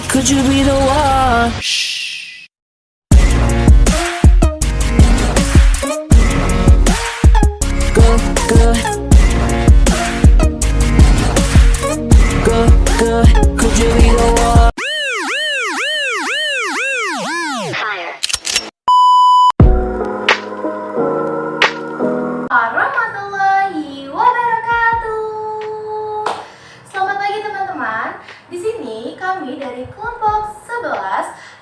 could you be the one? Good, good. Good, good. Could you be the one? Warahmatullahi wabarakatuh. Selamat pagi teman-teman. Di sini kami dari kelompok 11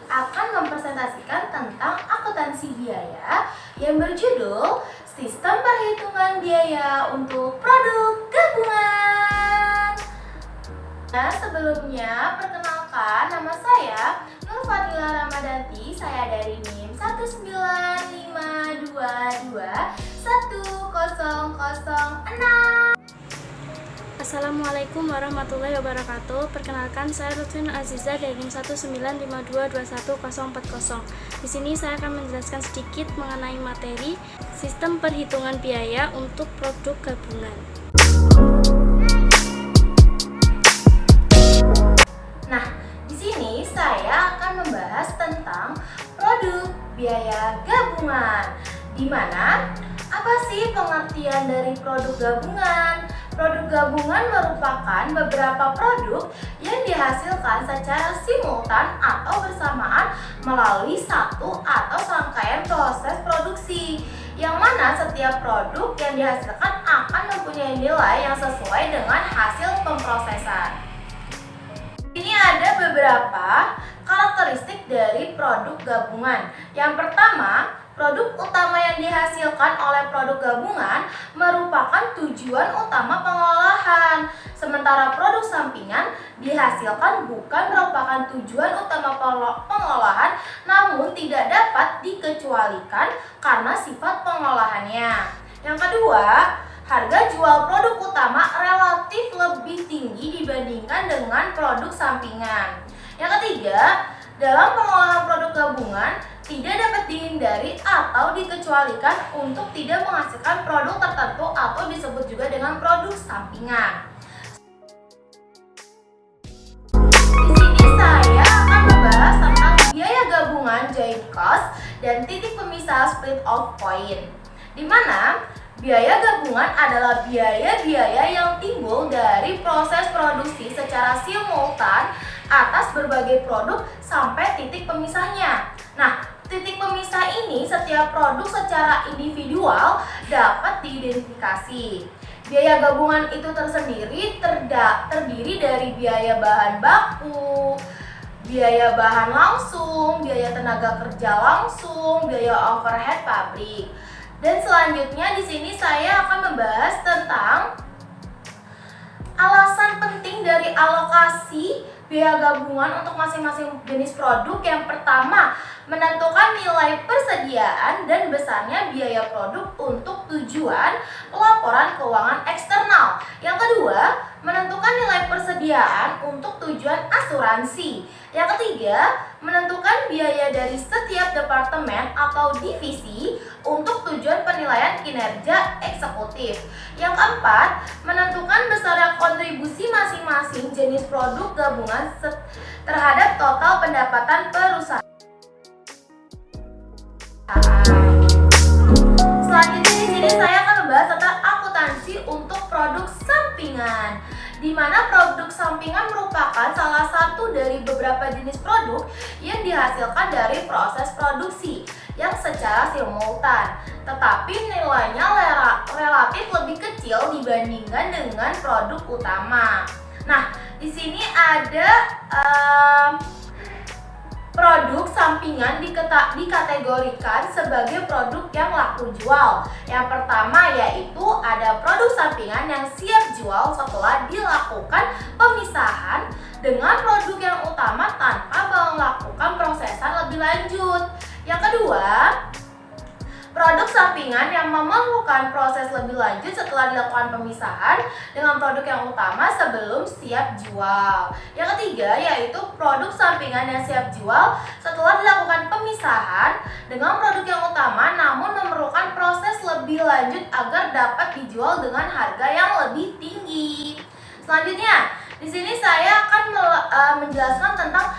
akan mempresentasikan tentang akuntansi biaya yang berjudul Sistem Perhitungan Biaya untuk Produk Gabungan. Nah, sebelumnya perkenalkan, nama saya Nur Fadila Ramadanti. Saya dari NIM 195221006. Assalamualaikum warahmatullahi wabarakatuh. Perkenalkan, saya Lutfin Aziza dari NIM 19522211040. Di sini saya akan menjelaskan sedikit mengenai materi sistem perhitungan biaya untuk produk gabungan. Nah, di sini saya akan membahas tentang produk biaya gabungan. Di mana apa sih pengertian dari produk gabungan? Produk gabungan merupakan beberapa produk yang dihasilkan secara simultan atau bersamaan melalui satu atau serangkaian proses produksi, yang mana setiap produk yang dihasilkan akan mempunyai nilai yang sesuai dengan hasil pemprosesan. Ini ada beberapa karakteristik dari produk gabungan. Yang pertama, produk utama yang dihasilkan oleh produk gabungan merupakan tujuan utama pengolahan, sementara produk sampingan dihasilkan bukan merupakan tujuan utama pengolahan, namun tidak dapat dikecualikan karena sifat pengolahannya. Yang kedua, harga jual produk utama relatif lebih tinggi dibandingkan dengan produk sampingan. Yang ketiga, dalam pengolahan produk gabungan tidak dapat dihindari atau dikecualikan untuk tidak menghasilkan produk tertentu atau disebut juga dengan produk sampingan. Di sini saya akan membahas tentang biaya gabungan joint cost dan titik pemisah split off point, di mana biaya gabungan adalah biaya-biaya yang timbul dari proses produksi secara simultan atas berbagai produk sampai titik pemisahnya. Nah, titik pemisah ini setiap produk secara individual dapat diidentifikasi. Biaya gabungan itu tersendiri terdiri dari biaya bahan baku, biaya bahan langsung, biaya tenaga kerja langsung, biaya overhead pabrik. Dan selanjutnya di sini saya akan membahas tentang alasan penting dari alokasi biaya gabungan untuk masing-masing jenis produk. Yang pertama, menentukan nilai persediaan dan besarnya biaya produk untuk tujuan pelaporan keuangan eksternal. Yang kedua, menentukan nilai persediaan untuk tujuan asuransi. Yang ketiga, menentukan biaya dari setiap departemen atau divisi untuk tujuan penilaian kinerja eksekutif. Yang keempat, menentukan besarnya kontribusi masing-masing jenis produk gabungan terhadap total pendapatan perusahaan. Selanjutnya di sini saya akan membahas tentang akuntansi untuk produk sampingan, di mana produk sampingan merupakan salah satu dari beberapa jenis produk yang dihasilkan dari proses produksi yang secara simultan, tetapi nilainya relatif lebih kecil dibandingkan dengan produk utama. Nah, di sini ada produk sampingan dikategorikan sebagai produk yang laku jual. Yang pertama yaitu ada produk sampingan yang siap jual setelah dilakukan pemisahan dengan produk yang utama tanpa melakukan prosesan lebih lanjut. Yang kedua, produk sampingan yang memerlukan proses lebih lanjut setelah dilakukan pemisahan dengan produk yang utama sebelum siap jual. Yang ketiga yaitu produk sampingan yang siap jual setelah dilakukan pemisahan dengan produk yang utama namun memerlukan proses lebih lanjut agar dapat dijual dengan harga yang lebih tinggi. Selanjutnya, di sini saya akan menjelaskan tentang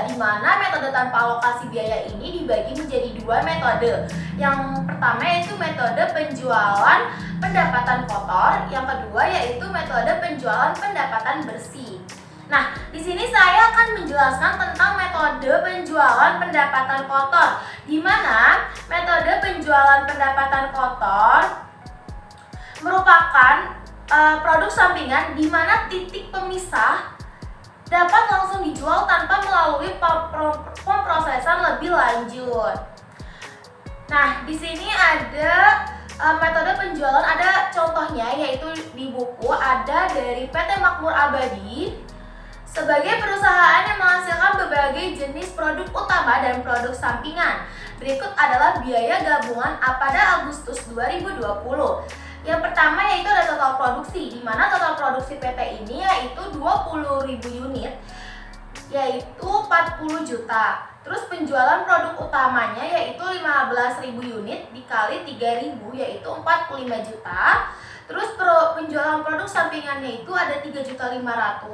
di mana metode tanpa alokasi biaya ini dibagi menjadi dua metode. Yang pertama yaitu metode penjualan pendapatan kotor, yang kedua yaitu metode penjualan pendapatan bersih. Nah, di sini saya akan menjelaskan tentang metode penjualan pendapatan kotor, di mana metode penjualan pendapatan kotor merupakan produk sampingan di mana titik pemisah dapat langsung dijual tanpa melalui pemrosesan lebih lanjut. Nah, di sini ada metode penjualan, ada contohnya yaitu di buku ada dari PT Makmur Abadi sebagai perusahaan yang menghasilkan berbagai jenis produk utama dan produk sampingan. Berikut adalah biaya gabungan pada Agustus 2020. Yang pertama yaitu ada total produksi, di mana total produksi PT ini yaitu 20.000 unit, yaitu 40 juta. Terus penjualan produk utamanya yaitu 15.000 unit dikali 3.000 yaitu 45 juta. Terus penjualan produk sampingannya itu ada 3.500.000.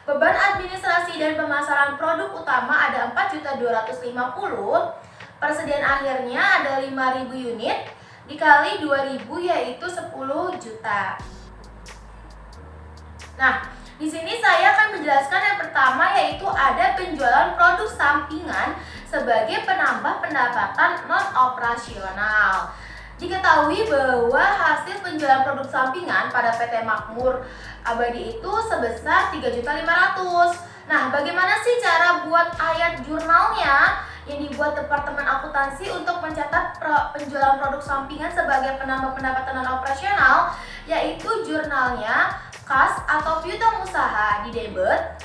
Beban administrasi dan pemasaran produk utama ada 4.250.000. Persediaan akhirnya ada 5.000 unit dikali 2.000 yaitu 10 juta. Nah, di sini saya akan menjelaskan yang pertama yaitu ada penjualan produk sampingan sebagai penambah pendapatan non operasional. Diketahui bahwa hasil penjualan produk sampingan pada PT Makmur Abadi itu sebesar 3.500.000. Nah, bagaimana sih cara buat ayat jurnalnya yang dibuat Departemen Akuntansi untuk mencatat penjualan produk sampingan sebagai penambah pendapatan non operasional? Yaitu jurnalnya kas atau piutang usaha di debit,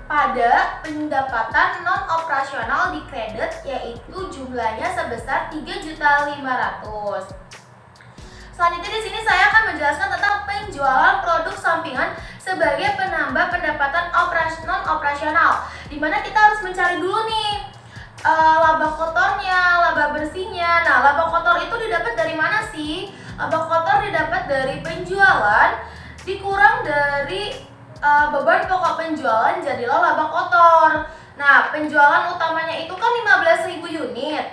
pada pendapatan non operasional di kredit, yaitu jumlahnya sebesar 3.500.000. Selanjutnya di sini saya akan menjelaskan tentang penjualan produk sampingan sebagai penambah pendapatan non operasional, di mana kita harus mencari dulu nih laba kotornya, laba bersihnya. Nah, laba kotor itu didapat dari mana sih? Laba kotor didapat dari penjualan dikurang dari beban pokok penjualan, jadilah laba kotor. Nah, penjualan utamanya itu kan 15.000 unit.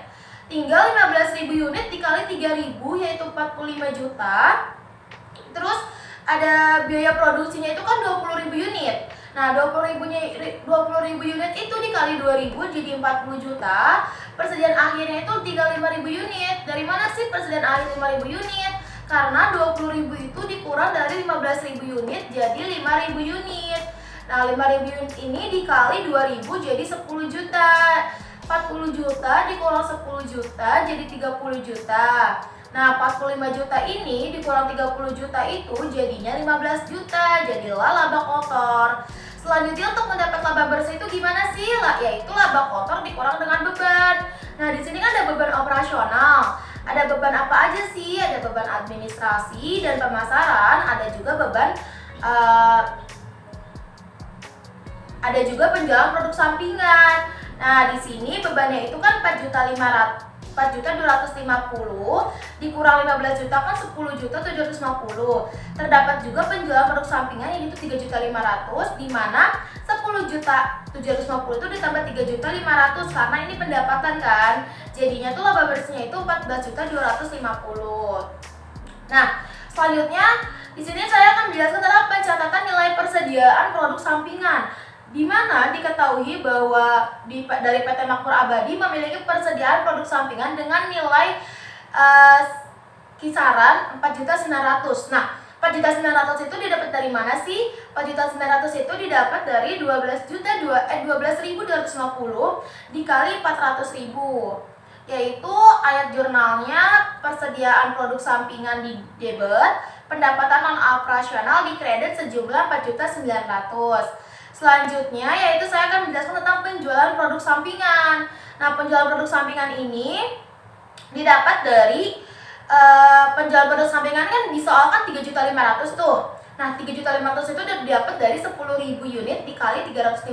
Tinggal 15.000 unit dikali 3.000 yaitu 45 juta. Terus ada biaya produksinya itu kan 20.000 unit. Nah, 20.000 unit itu dikali 2.000 jadi 40 juta. Persediaan akhirnya itu tinggal 5.000 unit. Dari mana sih persediaan akhir 5.000 unit? Karena 20.000 itu dikurang dari 15.000 unit jadi 5.000 unit. Nah, 5.000 unit ini dikali 2.000 jadi 10 juta. 40 juta dikurang 10 juta jadi 30 juta. Nah, 45 juta ini dikurang 30 juta itu jadinya 15 juta. Jadilah laba kotor. Selanjutnya untuk mendapat laba bersih itu gimana sih? Yaitu laba kotor dikurang dengan beban. Nah, di sini kan ada beban operasional. Ada beban apa aja sih? Ada beban administrasi dan pemasaran, ada juga beban ada juga penjualan produk sampingan. Nah, di sini bebannya itu kan 4.250 dikurang 15 juta kan 10.750. Terdapat juga penjualan produk sampingan yaitu 3.500.000, di mana 10.750 itu ditambah 3.500.000 karena ini pendapatan kan. Jadinya tuh laba bersihnya itu 14.250. Nah, selanjutnya di sini saya akan menjelaskan tentang pencatatan nilai persediaan produk sampingan, di mana diketahui bahwa dari PT Makmur Abadi memiliki persediaan produk sampingan dengan nilai kisaran 4.900.000. Nah, 4.900.000 itu didapat dari mana sih? 4.900.000 itu didapat dari 12.250 dikali 400.000. Yaitu ayat jurnalnya persediaan produk sampingan di debit, pendapatan non operasional di kredit sejumlah 4.900.000. Selanjutnya yaitu saya akan menjelaskan tentang penjualan produk sampingan. Nah, penjualan produk sampingan ini didapat dari penjualan produk sampingan kan disoalkan 3.500.000 tuh. Nah, 3.500.000 itu didapat dari 10.000 unit dikali 350.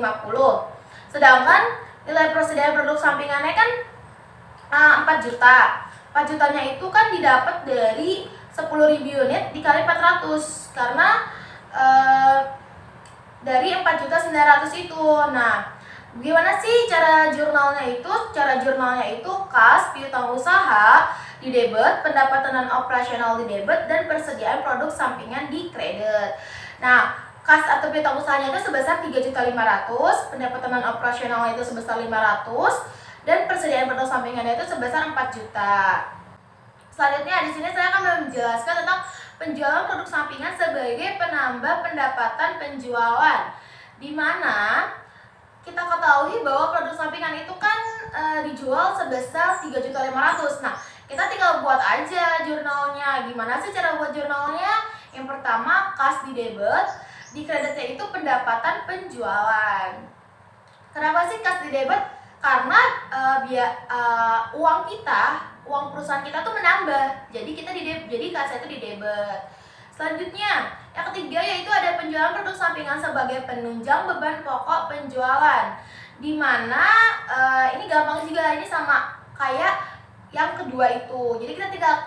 Sedangkan nilai persediaan produk sampingannya kan 4 juta. 4 jutanya itu kan didapat dari 10.000 unit dikali 400 karena dari 4.900.000 itu. Nah, Gimana sih cara jurnalnya itu? Cara jurnalnya itu kas piutang usaha di debit, pendapatan non operasional di debit, dan persediaan produk sampingan di kredit. Nah, kas atau piutang usahanya itu sebesar 3.500.000, pendapatan non operasionalnya itu sebesar 500, dan persediaan produk sampingannya itu sebesar 4 juta. Selanjutnya di sini saya akan menjelaskan tentang penjualan produk sampingan sebagai penambah pendapatan penjualan, di mana kita ketahui bahwa produk sampingan itu kan dijual sebesar 3.500.000. Nah, kita tinggal buat aja jurnalnya. Gimana sih cara buat jurnalnya? Yang pertama, kas di debit, di kreditnya itu pendapatan penjualan. Kenapa sih kas di debit? Karena uang perusahaan kita tuh menambah. Jadi kasnya itu di debit. Selanjutnya, yang ketiga yaitu ada penjualan produk sampingan sebagai penunjang beban pokok penjualan. Dimana ini gampang juga, ini sama kayak yang kedua itu. Jadi kita tinggal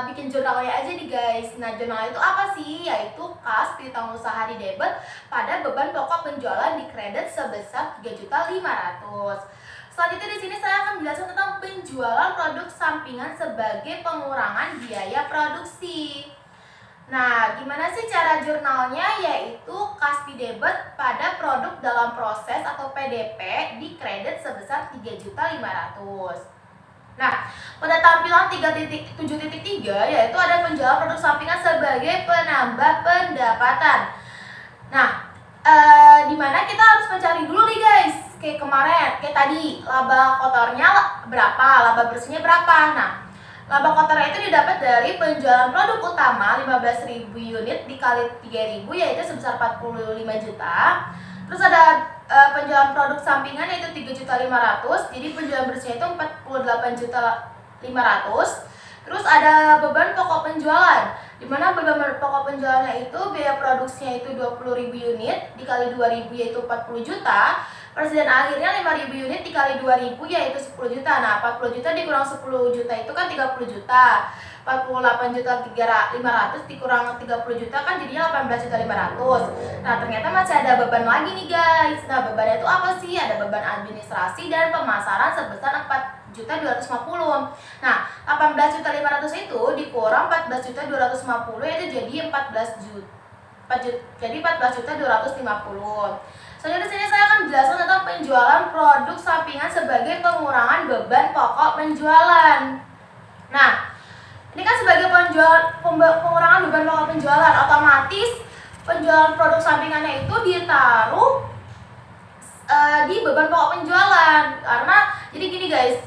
bikin jurnalnya aja nih guys. Nah, jurnal itu apa sih? Yaitu kas piutang usaha di debit pada beban pokok penjualan di kredit sebesar 3.500.000. Selanjutnya di sini saya akan menjelaskan tentang penjualan produk sampingan sebagai pengurangan biaya produksi. Nah, gimana sih cara jurnalnya? Yaitu kas di debit pada produk dalam proses atau PDP di kredit sebesar 3.500.000. Nah, pada tampilan 3.7.3 yaitu ada penjualan produk sampingan sebagai penambah pendapatan. Nah, dimana kita harus mencari dulu nih guys. Kayak kemarin, kayak tadi laba kotornya berapa, laba bersihnya berapa. Nah, laba kotornya itu didapat dari penjualan produk utama 15.000 unit dikali 3.000 yaitu sebesar 45 juta. Terus ada penjualan produk sampingan yaitu 3.500.000. Jadi penjualan bersihnya itu 48.500.000. Terus ada beban pokok penjualan, di mana beban pokok penjualannya itu biaya produksinya itu 20.000 unit dikali 2.000 yaitu 40 juta. Persediaan akhirnya 5.000 unit dikali 2.000 yaitu 10 juta. Nah, 40 juta dikurang 10 juta itu kan 30 juta. 48.500.000 dikurang 30 juta kan jadinya 18.500.000. Nah, ternyata masih ada beban lagi nih guys. Nah, bebannya itu apa sih? Ada beban administrasi dan pemasaran sebesar 4.250.000. Nah, 18.500.000 itu dikurang 14.250.000 yaitu jadi 14.250.000. Selanjutnya di sini saya akan menjelaskan tentang penjualan produk sampingan sebagai pengurangan beban pokok penjualan. Nah, ini kan sebagai pengurangan beban pokok penjualan, otomatis penjualan produk sampingannya itu ditaruh di beban pokok penjualan. Karena jadi gini guys,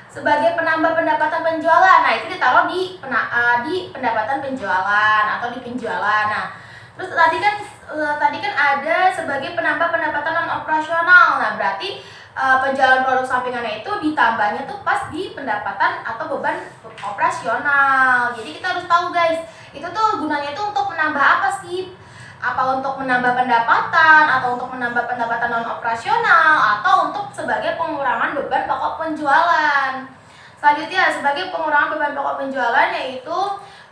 sebagai penambah pendapatan penjualan. Nah, itu ditaruh di pendapatan penjualan atau di penjualan. Nah, terus tadi kan ada sebagai penambah pendapatan non operasional. Nah, berarti penjualan produk sampingannya itu ditambahnya tuh pas di pendapatan atau beban operasional. Jadi kita harus tahu guys, itu tuh gunanya itu untuk menambah apa sih? Apa untuk menambah pendapatan, atau untuk menambah pendapatan non operasional, atau untuk sebagai pengurangan beban pokok penjualan. Selanjutnya sebagai pengurangan beban pokok penjualan yaitu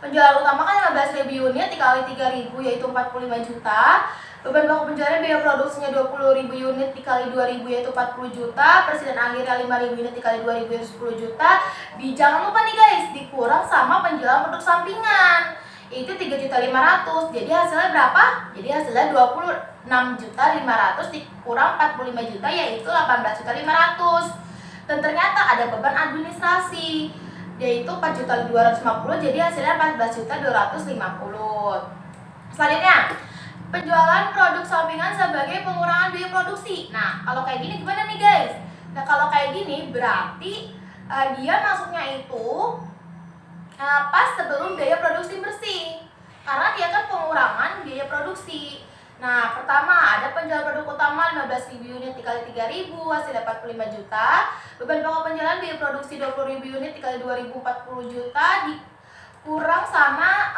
penjualan utama kan 15.000 unit dikali 3.000 yaitu 45 juta. Beban pokok penjualan biaya produksinya 20.000 unit dikali 2.000 yaitu 40 juta. Persediaan akhirnya 5.000 unit dikali 2.000 yaitu 10 juta. Jangan lupa nih guys, dikurang sama penjualan produk sampingan yaitu 3.500.000. Jadi hasilnya berapa? Jadi hasilnya 26.500.000 dikurang 45 juta yaitu 18.500.000. Dan ternyata ada beban administrasi yaitu 4.250.000, jadi hasilnya 14.250.000. Selanjutnya, penjualan produk sampingan sebagai pengurangan biaya produksi. Nah, kalau kayak gini gimana nih guys? Nah, kalau kayak gini berarti dia masuknya itu pas sebelum biaya produksi bersih, karena dia kan pengurangan biaya produksi. Nah, pertama ada penjualan produk utama 15.000 unit dikali 3.000 hasilnya 45 juta. Beban pokok penjualan biaya produksi 20.000 unit dikali 2.000 40 juta dikurang sama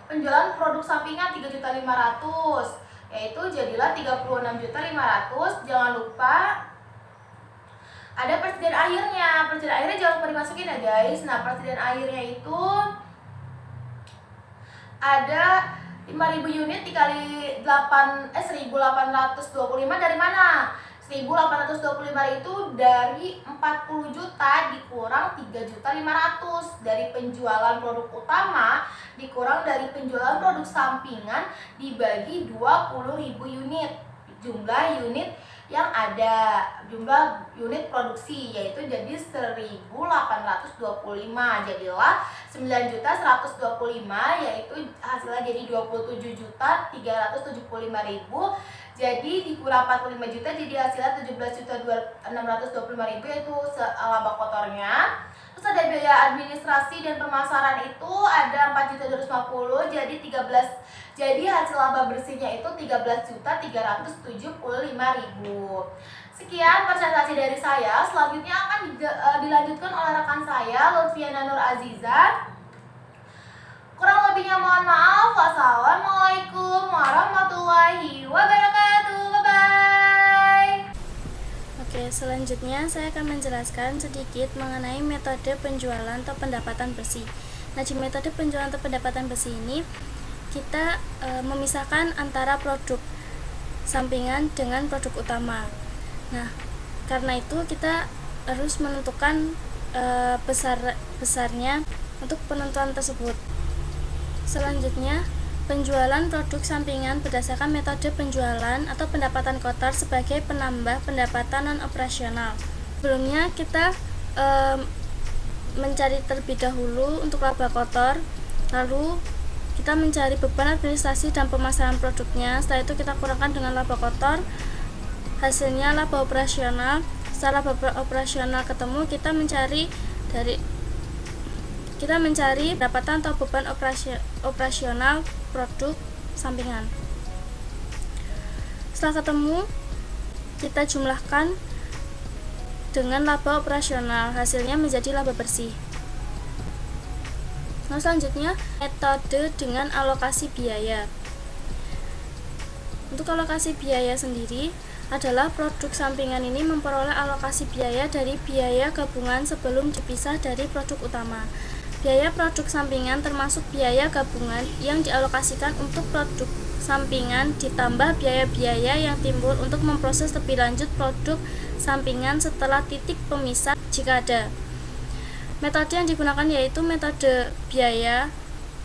penjualan produk sampingan 3.500.000 yaitu jadilah 36.500.000. Jangan lupa ada persediaan akhirnya. Persediaan akhirnya jangan lupa dimasukin ya guys. Nah, persediaan akhirnya itu ada 5.000 unit dikali 1.825 dari mana? 1.825 itu dari 40 juta dikurang 3.500.000 dari penjualan produk utama dikurang dari penjualan produk sampingan dibagi 20.000 unit jumlah unit yang ada, jumlah unit produksi yaitu jadi 1.825, jadilah 9.125, yaitu hasilnya jadi 27.375.000. Jadi dikurang 45 juta jadi hasilnya 17.625.000, yaitu laba kotornya. Terus ada biaya administrasi dan pemasaran itu ada 4.250, jadi hasil laba bersihnya itu 13.375.000. Sekian presentasi dari saya. Selanjutnya akan dilanjutkan oleh rekan saya Lutfiana Nur Aziza. Kurang lebihnya mohon maaf. Wassalamualaikum warahmatullahi wabarakatuh. Bye-bye. Oke, selanjutnya saya akan menjelaskan sedikit mengenai metode penjualan atau pendapatan bersih. Nah, di metode penjualan atau pendapatan bersih ini kita memisahkan antara produk sampingan dengan produk utama. Nah, karena itu kita harus menentukan besarnya untuk penentuan tersebut. Selanjutnya, penjualan produk sampingan berdasarkan metode penjualan atau pendapatan kotor sebagai penambah pendapatan non-operasional. Sebelumnya kita mencari terlebih dahulu untuk laba kotor, lalu kita mencari beban administrasi dan pemasaran produknya. Setelah itu kita kurangkan dengan laba kotor, hasilnya laba operasional. Setelah laba operasional ketemu, kita mencari pendapatan atau beban operasional produk sampingan. Setelah ketemu, kita jumlahkan dengan laba operasional, hasilnya menjadi laba bersih. Nah, selanjutnya metode dengan alokasi biaya. Untuk alokasi biaya sendiri adalah produk sampingan ini memperoleh alokasi biaya dari biaya gabungan sebelum dipisah dari produk utama. Biaya produk sampingan termasuk biaya gabungan yang dialokasikan untuk produk sampingan ditambah biaya-biaya yang timbul untuk memproses lebih lanjut produk sampingan setelah titik pemisah jika ada. Metode yang digunakan yaitu metode biaya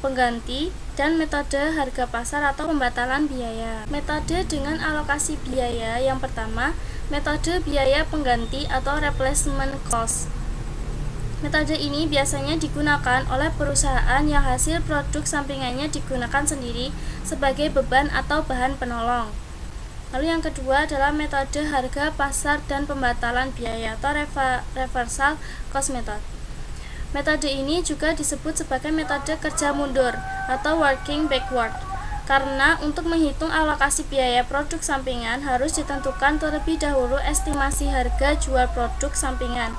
pengganti dan metode harga pasar atau pembatalan biaya. Metode dengan alokasi biaya yang pertama, metode biaya pengganti atau replacement cost. Metode ini biasanya digunakan oleh perusahaan yang hasil produk sampingannya digunakan sendiri sebagai beban atau bahan penolong. Lalu yang kedua adalah metode harga pasar dan pembatalan biaya atau reversal cost method. Metode ini juga disebut sebagai metode kerja mundur atau working backward, karena untuk menghitung alokasi biaya produk sampingan harus ditentukan terlebih dahulu estimasi harga jual produk sampingan,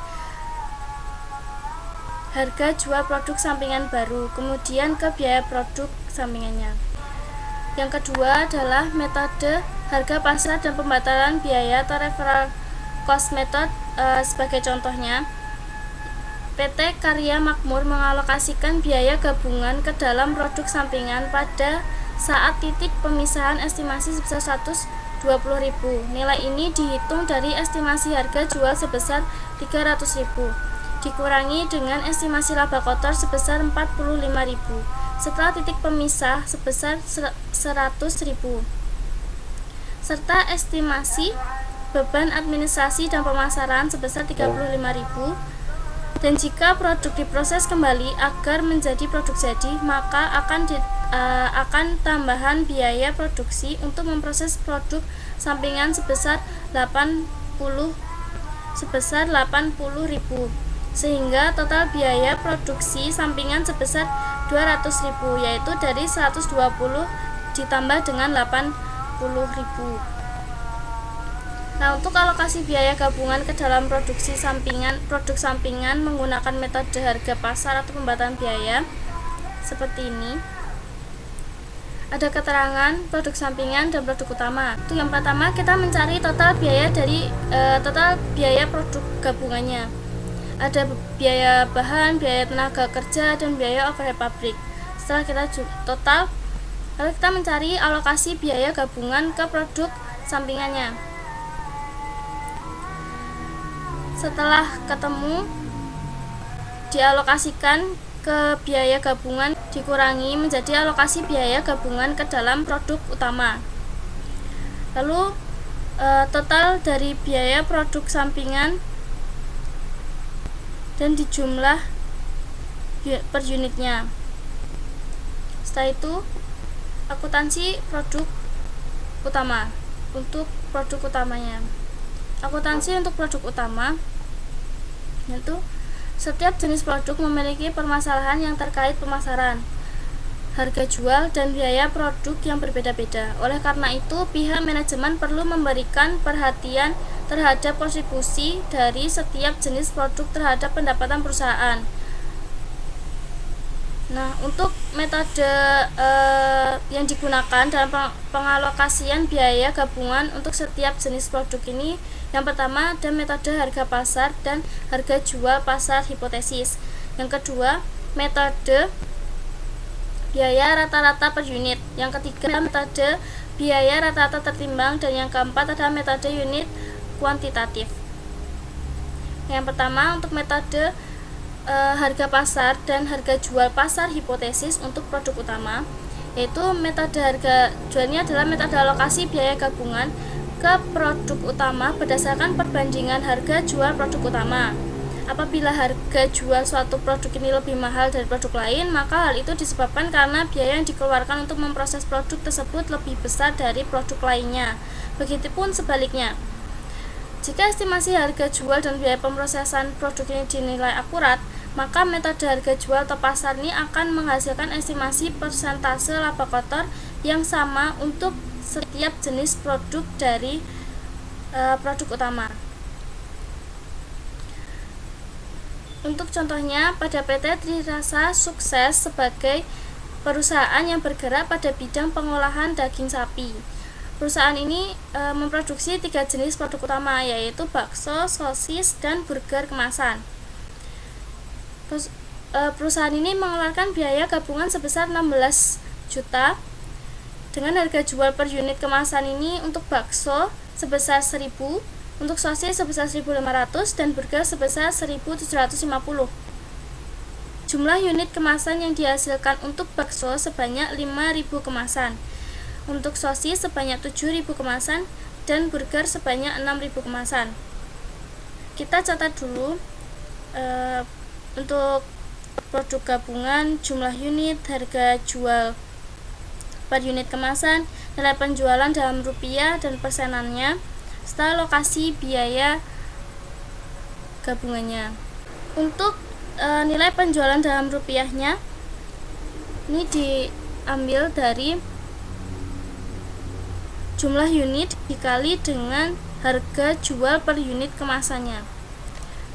harga jual produk sampingan baru, kemudian ke biaya produk sampingannya. Yang kedua adalah metode harga pasar dan pembatalan biaya atau referral cost method. Sebagai contohnya, PT Karya Makmur mengalokasikan biaya gabungan ke dalam produk sampingan pada saat titik pemisahan estimasi sebesar 120.000. Nilai ini dihitung dari estimasi harga jual sebesar 300.000 dikurangi dengan estimasi laba kotor sebesar 45.000 setelah titik pemisah sebesar 100.000 serta estimasi beban administrasi dan pemasaran sebesar 35.000. Dan jika produk diproses kembali agar menjadi produk jadi, maka akan tambahan biaya produksi untuk memproses produk sampingan sebesar 80.000, sehingga total biaya produksi sampingan sebesar 200.000, yaitu dari 120 ditambah dengan 80.000. Nah, untuk alokasi biaya gabungan ke dalam produk sampingan menggunakan metode harga pasar atau pembatalan biaya seperti ini. Ada keterangan produk sampingan dan produk utama. Untuk yang pertama, kita mencari total biaya dari total biaya produk gabungannya. Ada biaya bahan, biaya tenaga kerja, dan biaya overhead pabrik. Setelah kita total, lalu kita mencari alokasi biaya gabungan ke produk sampingannya. setelah ketemu dialokasikan ke biaya gabungan, dikurangi menjadi alokasi biaya gabungan ke dalam produk utama. Lalu total dari biaya produk sampingan dan dijumlah per unitnya. Setelah itu akuntansi produk utama. Untuk produk utamanya, akuntansi untuk produk utama yaitu setiap jenis produk memiliki permasalahan yang terkait pemasaran, harga jual, dan biaya produk yang berbeda-beda. Oleh karena itu, pihak manajemen perlu memberikan perhatian terhadap kontribusi dari setiap jenis produk terhadap pendapatan perusahaan. Nah, untuk metode yang digunakan dalam pengalokasian biaya gabungan untuk setiap jenis produk ini, yang pertama ada metode harga pasar dan harga jual pasar hipotesis. Yang kedua, metode biaya rata-rata per unit. Yang ketiga, metode biaya rata-rata tertimbang, dan yang keempat adalah metode unit kuantitatif. Yang pertama, untuk metode harga pasar dan harga jual pasar hipotesis untuk produk utama, yaitu metode harga jualnya adalah metode alokasi biaya gabungan ke produk utama berdasarkan perbandingan harga jual produk utama. Apabila harga jual suatu produk ini lebih mahal dari produk lain, maka hal itu disebabkan karena biaya yang dikeluarkan untuk memproses produk tersebut lebih besar dari produk lainnya. Begitupun sebaliknya. Jika estimasi harga jual dan biaya pemrosesan produk ini dinilai akurat, maka metode harga jual atau pasar ini akan menghasilkan estimasi persentase laba kotor yang sama untuk setiap jenis produk dari produk utama. Untuk contohnya, pada PT Trirasa sukses sebagai perusahaan yang bergerak pada bidang pengolahan daging sapi. Perusahaan ini memproduksi 3 jenis produk utama, yaitu bakso, sosis, dan burger kemasan. Perusahaan ini mengeluarkan biaya gabungan sebesar 16 juta dengan harga jual per unit kemasan ini untuk bakso sebesar 1.000, untuk sosis sebesar 1.500, dan burger sebesar 1.750. Jumlah unit kemasan yang dihasilkan untuk bakso sebanyak 5.000 kemasan, untuk sosis sebanyak 7.000 kemasan, dan burger sebanyak 6.000 kemasan. Kita catat dulu untuk produk gabungan, jumlah unit, harga jual per unit kemasan, nilai penjualan dalam rupiah, dan persenannya, serta alokasi biaya gabungannya. Untuk nilai penjualan dalam rupiahnya ini diambil dari jumlah unit dikali dengan harga jual per unit kemasannya.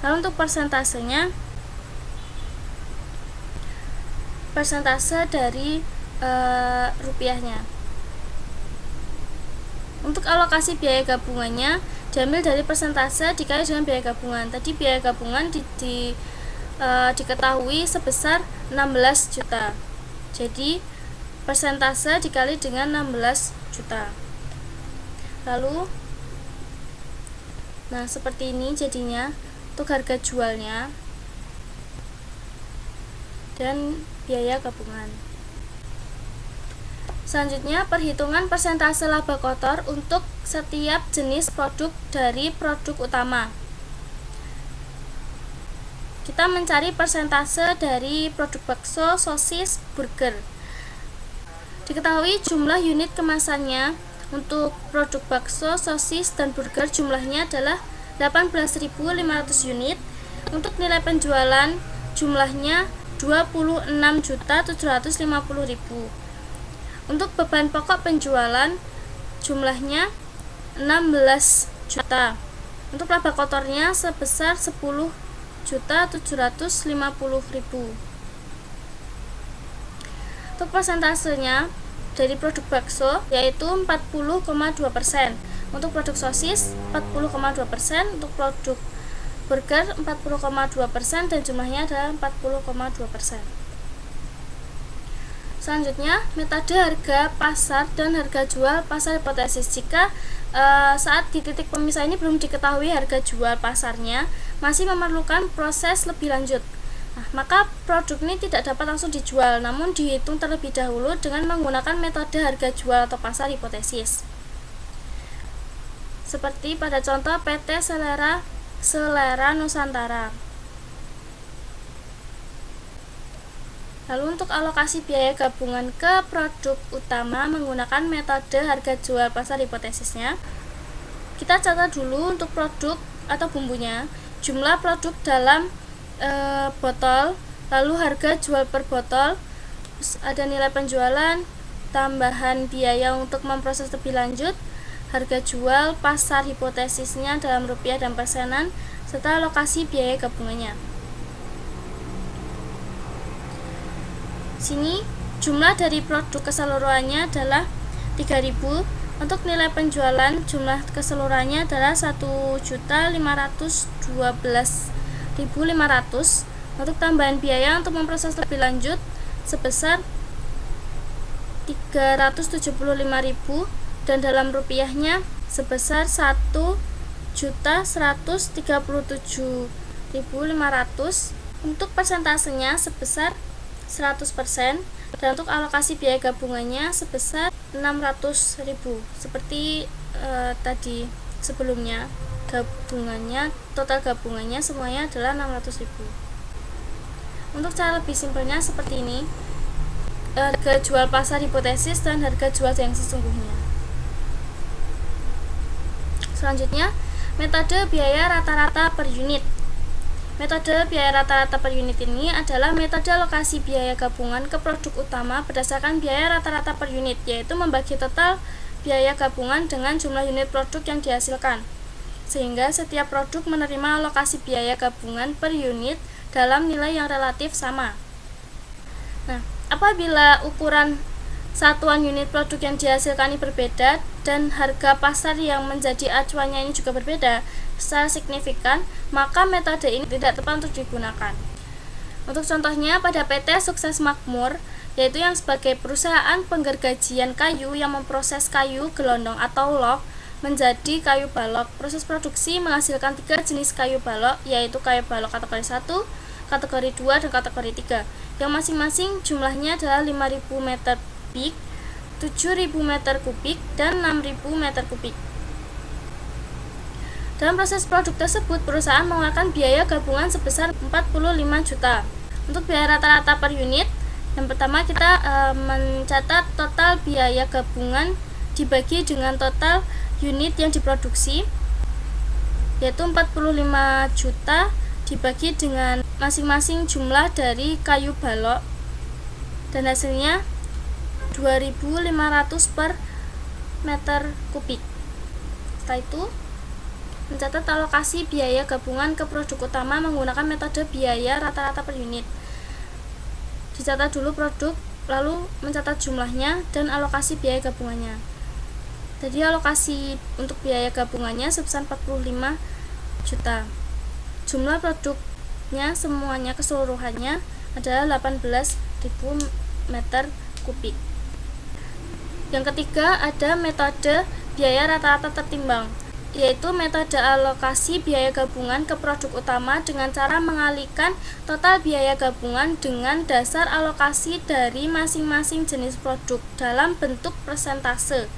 Lalu untuk persentasenya, persentase dari rupiahnya. Untuk alokasi biaya gabungannya diambil dari persentase dikali dengan biaya gabungan. Tadi biaya gabungan diketahui sebesar 16 juta. Jadi persentase dikali dengan 16 juta. Lalu seperti ini jadinya untuk harga jualnya dan biaya gabungan. Selanjutnya, perhitungan persentase laba kotor untuk setiap jenis produk dari produk utama. Kita mencari persentase dari produk bakso, sosis, burger. Diketahui jumlah unit kemasannya untuk produk bakso, sosis, dan burger jumlahnya adalah 18.500 unit. Untuk nilai penjualan jumlahnya 26.750.000. Untuk beban pokok penjualan jumlahnya 16 juta. Untuk laba kotornya sebesar 10.750.000. Untuk persentasenya dari produk bakso yaitu 40,2%, untuk produk sosis 40,2%, untuk produk burger 40,2%, dan jumlahnya adalah 40,2%. Selanjutnya, metode harga pasar dan harga jual pasar hipotesis. Jika saat di titik pemisah ini belum diketahui harga jual pasarnya, masih memerlukan proses lebih lanjut. Nah, maka produk ini tidak dapat langsung dijual, namun dihitung terlebih dahulu dengan menggunakan metode harga jual atau pasar hipotesis. Seperti pada contoh PT Selera Nusantara. Lalu untuk alokasi biaya gabungan ke produk utama menggunakan metode harga jual pasar hipotesisnya, kita catat dulu untuk produk atau bumbunya, jumlah produk dalam botol, lalu harga jual per botol, ada nilai penjualan, tambahan biaya untuk memproses lebih lanjut, harga jual pasar hipotesisnya dalam rupiah dan persenan, serta alokasi biaya gabungannya. Sini jumlah dari produk keseluruhannya adalah 3.000. Untuk nilai penjualan jumlah keseluruhannya adalah 1.512.500. Untuk tambahan biaya untuk memproses lebih lanjut sebesar 375.000 dan dalam rupiahnya sebesar 1.137.500. Untuk persentasenya sebesar 100% dan untuk alokasi biaya gabungannya sebesar 600.000. Seperti tadi sebelumnya, total gabungannya semuanya adalah 600.000. Untuk cara lebih simpelnya seperti ini, harga jual pasar hipotesis dan harga jual yang sesungguhnya. Selanjutnya, metode biaya rata-rata per unit. Metode biaya rata-rata per unit ini adalah metode alokasi biaya gabungan ke produk utama berdasarkan biaya rata-rata per unit, yaitu membagi total biaya gabungan dengan jumlah unit produk yang dihasilkan, sehingga setiap produk menerima alokasi biaya gabungan per unit dalam nilai yang relatif sama. Nah, apabila ukuran satuan unit produk yang dihasilkan ini berbeda dan harga pasar yang menjadi acuannya ini juga berbeda secara signifikan, maka metode ini tidak tepat untuk digunakan. Untuk contohnya pada PT Sukses Makmur, yaitu yang sebagai perusahaan penggergajian kayu yang memproses kayu gelondong atau log menjadi kayu balok. Proses produksi menghasilkan 3 jenis kayu balok, yaitu kayu balok kategori 1, kategori 2, dan kategori 3, yang masing-masing jumlahnya adalah 5.000 meter kubik, 7.000 meter kubik, dan 6.000 meter kubik. Dalam proses produk tersebut, perusahaan mengeluarkan biaya gabungan sebesar 45 juta. Untuk biaya rata-rata per unit, yang pertama kita mencatat total biaya gabungan dibagi dengan total unit yang diproduksi, yaitu 45 juta dibagi dengan masing-masing jumlah dari kayu balok, dan hasilnya 2.500 per meter kubik. Setelah itu, mencatat alokasi biaya gabungan ke produk utama menggunakan metode biaya rata-rata per unit. Dicatat dulu produk, lalu mencatat jumlahnya dan alokasi biaya gabungannya. Jadi alokasi untuk biaya gabungannya sebesar 45 juta. Jumlah produknya semuanya keseluruhannya adalah 18.000 meter kubik. Yang ketiga ada metode biaya rata-rata tertimbang, yaitu metode alokasi biaya gabungan ke produk utama dengan cara mengalihkan total biaya gabungan dengan dasar alokasi dari masing-masing jenis produk dalam bentuk persentase.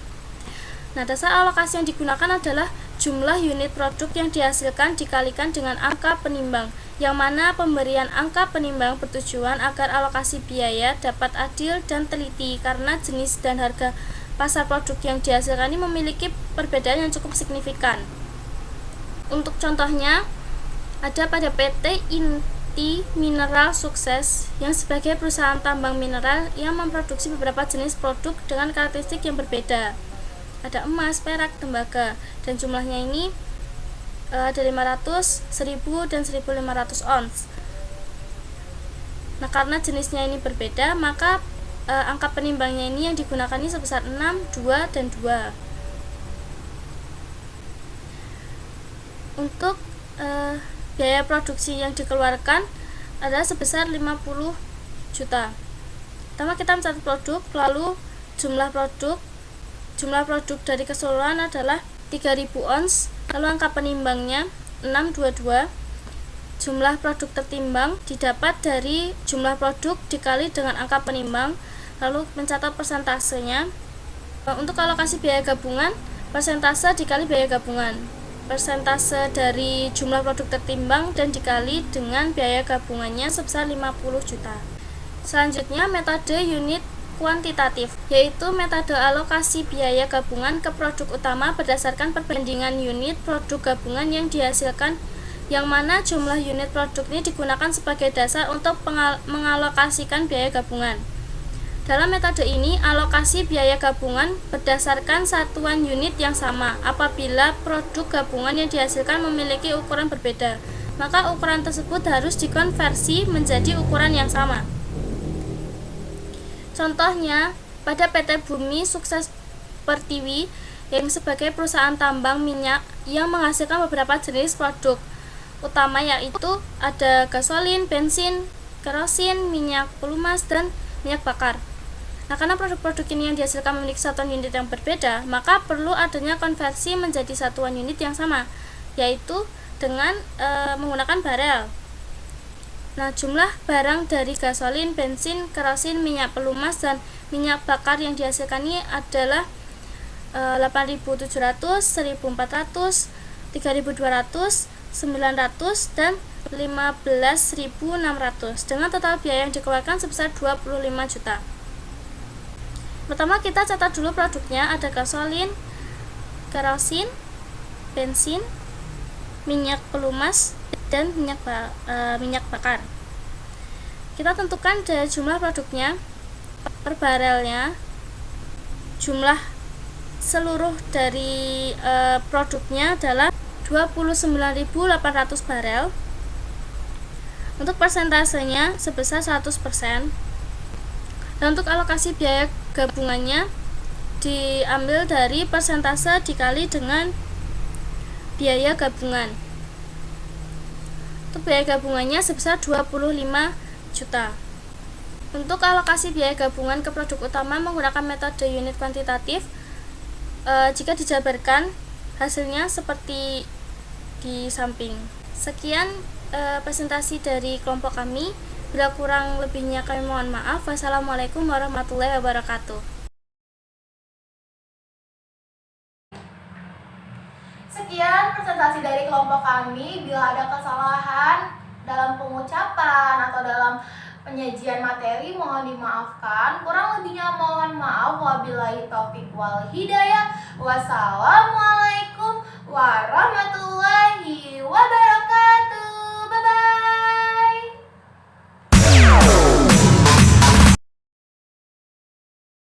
Nah, dasar alokasi yang digunakan adalah jumlah unit produk yang dihasilkan dikalikan dengan angka penimbang, yang mana pemberian angka penimbang bertujuan agar alokasi biaya dapat adil dan teliti karena jenis dan harga pasar produk yang dihasilkan ini memiliki perbedaan yang cukup signifikan. Untuk contohnya, ada pada PT Inti Mineral Sukses yang sebagai perusahaan tambang mineral yang memproduksi beberapa jenis produk dengan karakteristik yang berbeda. Ada emas, perak, tembaga, dan jumlahnya ini ada 500, 1000, dan 1500 ons. Nah, karena jenisnya ini berbeda, maka angka penimbangnya ini yang digunakan ini sebesar 6, 2, dan 2. Untuk biaya produksi yang dikeluarkan adalah sebesar 50 juta. Pertama kita mencatat produk, lalu jumlah produk dari keseluruhan adalah 3000 ons, lalu angka penimbangnya 622. Jumlah produk tertimbang didapat dari jumlah produk dikali dengan angka penimbang, lalu mencatat persentasenya. Untuk alokasi biaya gabungan, persentase dikali biaya gabungan. Persentase dari jumlah produk tertimbang dan dikali dengan biaya gabungannya sebesar 50 juta. Selanjutnya, metode unit kuantitatif, yaitu metode alokasi biaya gabungan ke produk utama berdasarkan perbandingan unit produk gabungan yang dihasilkan, yang mana jumlah unit produk ini digunakan sebagai dasar untuk mengalokasikan biaya gabungan. Dalam metode ini, alokasi biaya gabungan berdasarkan satuan unit yang sama. Apabila produk gabungan yang dihasilkan memiliki ukuran berbeda, maka ukuran tersebut harus dikonversi menjadi ukuran yang sama. Contohnya, pada PT Bumi Sukses Pertiwi yang sebagai perusahaan tambang minyak yang menghasilkan beberapa jenis produk utama, yaitu ada gasolin, bensin, kerosin, minyak pelumas, dan minyak bakar. Nah, karena produk-produk ini yang dihasilkan memiliki satuan unit yang berbeda, maka perlu adanya konversi menjadi satuan unit yang sama, yaitu dengan menggunakan barel. Nah, jumlah barang dari gasolin, bensin, kerosin, minyak pelumas, dan minyak bakar yang dihasilkan ini adalah 8.700, 1.400, 3.200, 900, dan 15.600 dengan total biaya yang dikeluarkan sebesar 25 juta. Pertama, kita catat dulu produknya. Ada gasolin, kerosin, bensin, minyak pelumas, dan minyak bakar. Kita tentukan jumlah produknya per barelnya. Jumlah seluruh dari produknya adalah 29.800 barel. Untuk persentasenya sebesar 100%. Dan untuk alokasi biaya gabungannya diambil dari persentase dikali dengan biaya gabungan. Untuk biaya gabungannya sebesar 25 juta. Untuk alokasi biaya gabungan ke produk utama menggunakan metode unit kuantitatif, jika dijabarkan hasilnya seperti di samping. Sekian presentasi dari kelompok kami. Bila kurang lebihnya kami mohon maaf. Wassalamualaikum warahmatullahi wabarakatuh. Sekian presentasi dari kelompok kami. Bila ada kesalahan dalam pengucapan atau dalam penyajian materi, mohon dimaafkan. Kurang lebihnya mohon maaf. Wabillahi taufiq wal hidayah. Wassalamualaikum